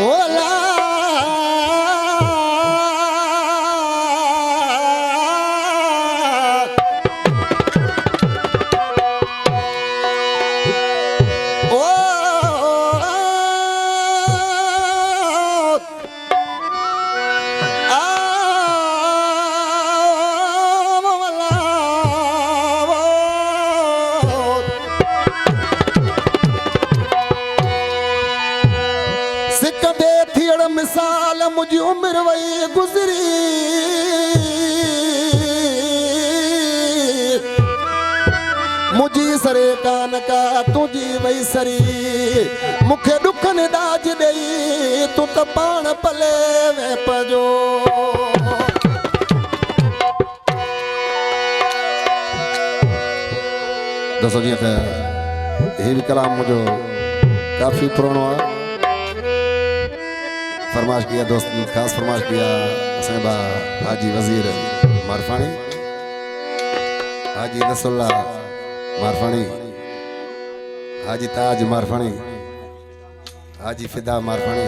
ओला मिसाल मुझी उम्र वही गुजरी मुझी सरे कान का तुझी वही सरी मुखे दुख ने दाज दई तू त पाण पले वे पजो दसो जी त हे भी कलाम मुझो काफी पुरानो है फरमाश किया दोस्त खास फरमाश किया साहिबा हाजी वजीर मारफानी हाजी नसरुल्ला मारफानी हाजी ताज मारफानी हाजी फिदा मारफानी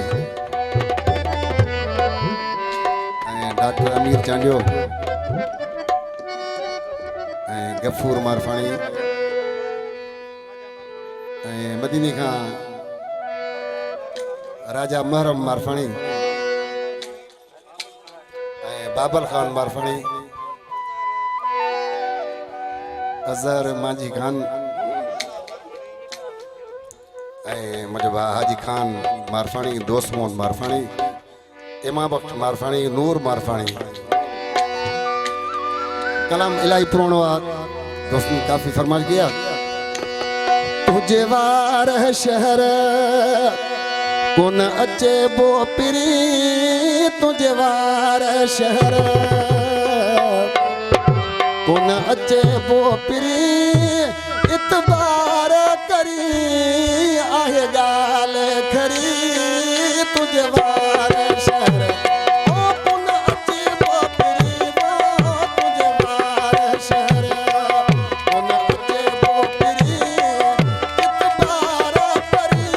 डॉक्टर अमीर चांडियो गफूर मारफानी मदीने का राजा महरम मारफानी बाबर खान मारफानी अजहर मांझी खान मुझे हाजी खान मारफानी दोस्त मोहन मारफानी इमाम बख्श मारफानी नूर मारफानी कलाम इलाही पुरानो दोस्त ने काफी फरमाइश किया तुझे वार है शहर कौन अचे बो पिरी तुझे वार शहर कौन अचे बो पिरी इतबार करी आहे गाल खरी तुझे वार शहर कौन अचे बो पिरी तुझे वार शहर कौन अचे बो पिरी इतबार करी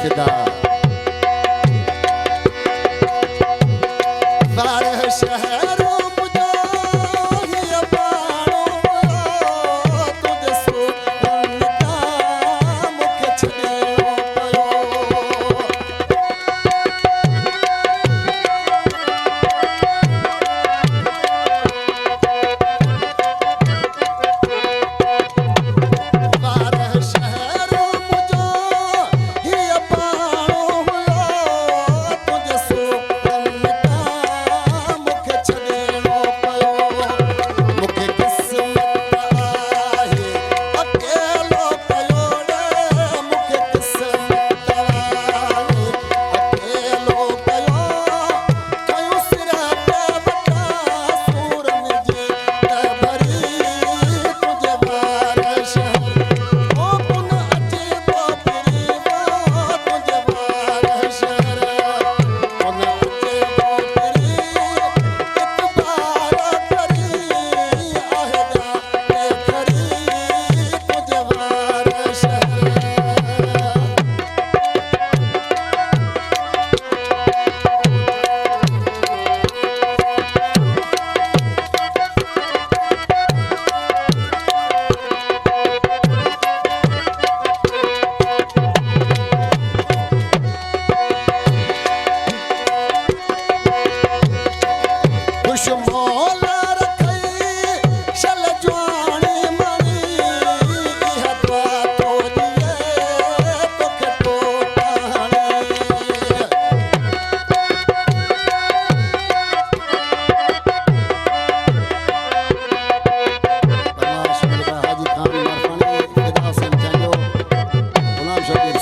फिदा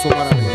सुमरण